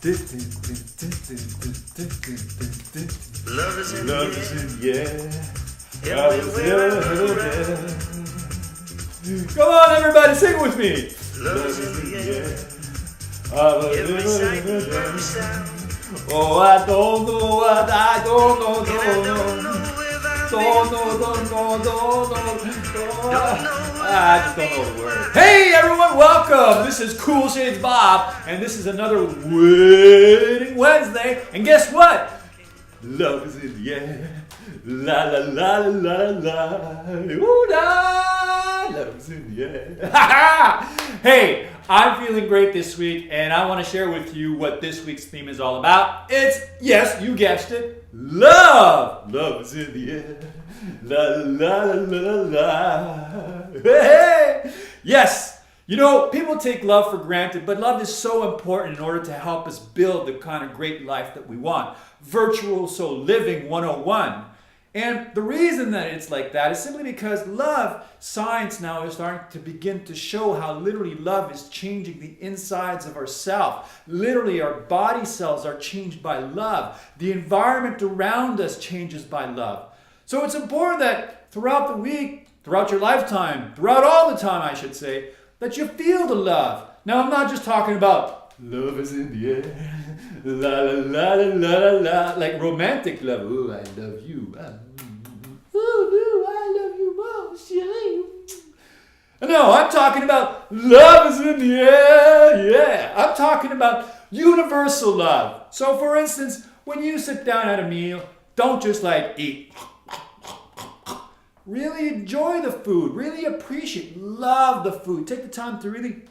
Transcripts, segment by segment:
Love is in the air. Everywhere. Come on, everybody, sing with me. Love is in the air. Every sight, every sound. Oh, I don't know what I don't know, And I don't know if I've don't know. I just don't know the word. Hey everyone, welcome. This is Cool Shades Bob, and this is another Wedding Wednesday. And guess what? Love is in the air. La la la la la la. Ooh la. Love is in the air. Hey, I'm feeling great this week, and I want to share with you what this week's theme is all about. It's, yes, you guessed it, love. Love is in the air. La la la la la la. Hey. Yes. You know, people take love for granted, but love is so important in order to help us build the kind of great life that we want. Virtuoso Living 101. And the reason that it's like that is simply because love, science now is starting to begin to show how literally love is changing the insides of ourselves. Literally, our body cells are changed by love. The environment around us changes by love. So it's important that throughout the week, throughout your lifetime, throughout all the time, I should say, that you feel the love. Now, I'm not just talking about love is in the air, la la la la la la, like romantic love. Oh, I love you. Oh, I love you most. No, I'm talking about love is in the air. Yeah, I'm talking about universal love. So, for instance, when you sit down at a meal, don't just like eat. Really enjoy the food. Really appreciate, love the food. Take the time to really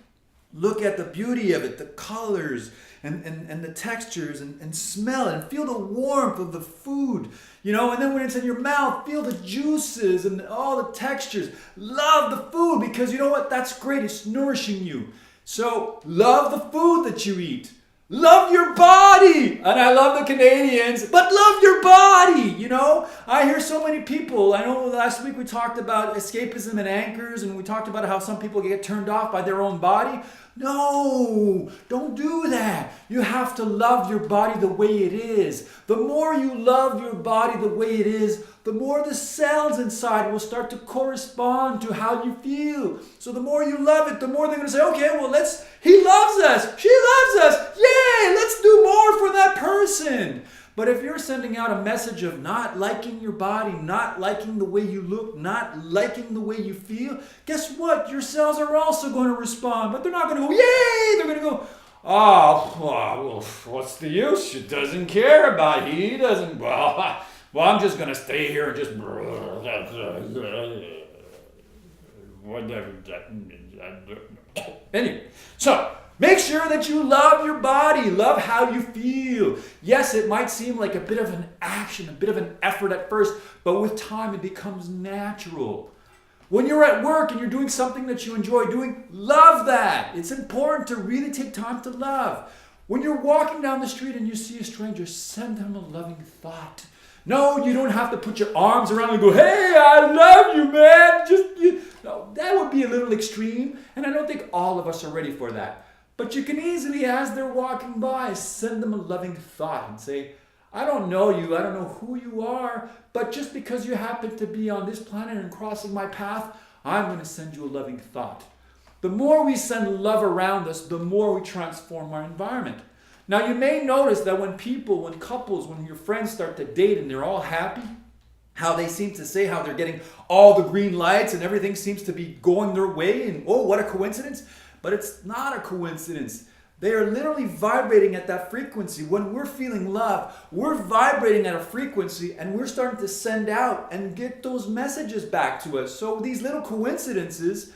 look at the beauty of it, the colors and the textures and smell it and feel the warmth of the food. You know, and then when it's in your mouth, feel the juices and all the textures. Love the food because you know what? That's great. It's nourishing you. So love the food that you eat. Love your body. And I love the Canadians, but love your body. You know, I hear so many people. I know last week we talked about escapism and anchors, and we talked about how some people get turned off by their own body. No, don't do that. You have to love your body the way it is. The more you love your body the way it is, the more the cells inside will start to correspond to how you feel. So the more you love it, the more they're going to say, okay, well, he loves us. She loves us. Yay, let's do more for that person. But if you're sending out a message of not liking your body, not liking the way you look, not liking the way you feel, guess what? Your cells are also going to respond, but they're not going to go, yay! They're going to go, oh, well, what's the use? She doesn't care about it. He doesn't, well, I'm just going to stay here and just, whatever. Anyway, so make sure that you love your body, love how you feel. Yes, it might seem like a bit of an action, a bit of an effort at first, but with time it becomes natural. When you're at work and you're doing something that you enjoy doing, love that. It's important to really take time to love. When you're walking down the street and you see a stranger, send them a loving thought. No, you don't have to put your arms around and go, hey, I love you, man. No, that would be a little extreme, and I don't think all of us are ready for that. But you can easily, as they're walking by, send them a loving thought and say, I don't know you, I don't know who you are, but just because you happen to be on this planet and crossing my path, I'm going to send you a loving thought. The more we send love around us, the more we transform our environment. Now, you may notice that when couples, when your friends start to date and they're all happy, how they seem to say how they're getting all the green lights and everything seems to be going their way, and oh, what a coincidence. But it's not a coincidence. They are literally vibrating at that frequency. When we're feeling love, we're vibrating at a frequency and we're starting to send out and get those messages back to us. So these little coincidences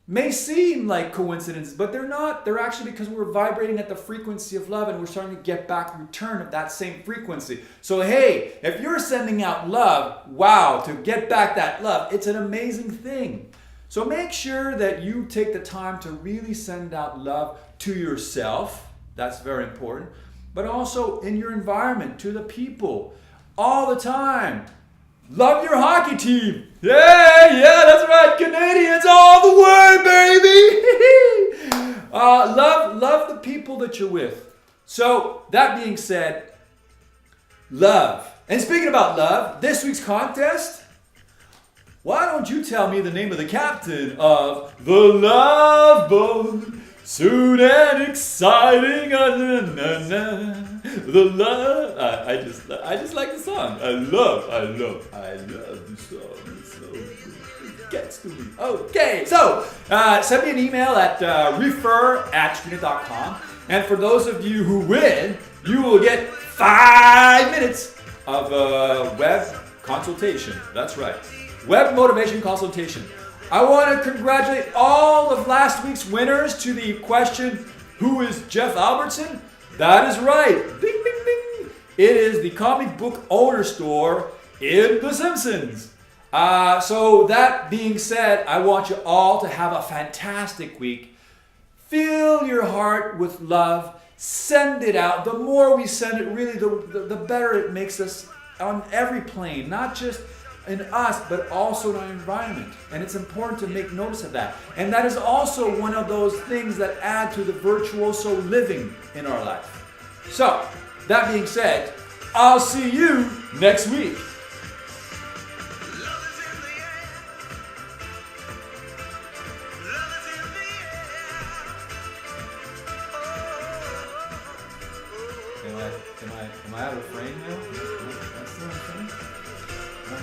may seem like coincidences, but they're not. They're actually because we're vibrating at the frequency of love and we're starting to get back return of that same frequency. So hey, if you're sending out love, wow, to get back that love, it's an amazing thing. So make sure that you take the time to really send out love to yourself. That's very important. But also in your environment, to the people, all the time. Love your hockey team. Yeah, that's right. Canadians all the way, baby. Love the people that you're with. So, that being said, love. And speaking about love, this week's contest, why don't you tell me the name of the captain of the Love Boat? Soon and exciting, the love. I just like the song. I love the song. It's so good. It gets to me. Okay, so send me an email at refer@sgreenit.com, and for those of you who win, you will get 5 minutes of web consultation. That's right, web motivation consultation. I want to congratulate all of last week's winners to the question, who is Jeff Albertson? That is right. Ding, ding, ding. It is the comic book owner store in The Simpsons. So that being said, I want you all to have a fantastic week. Fill your heart with love. Send it out. The more we send it, really, the better it makes us on every plane, not just in us, but also in our environment. And it's important to make notice of that. And that is also one of those things that add to the virtuoso living in our life. So, that being said, I'll see you next week. Am I out of frame now? Am I still in frame? No?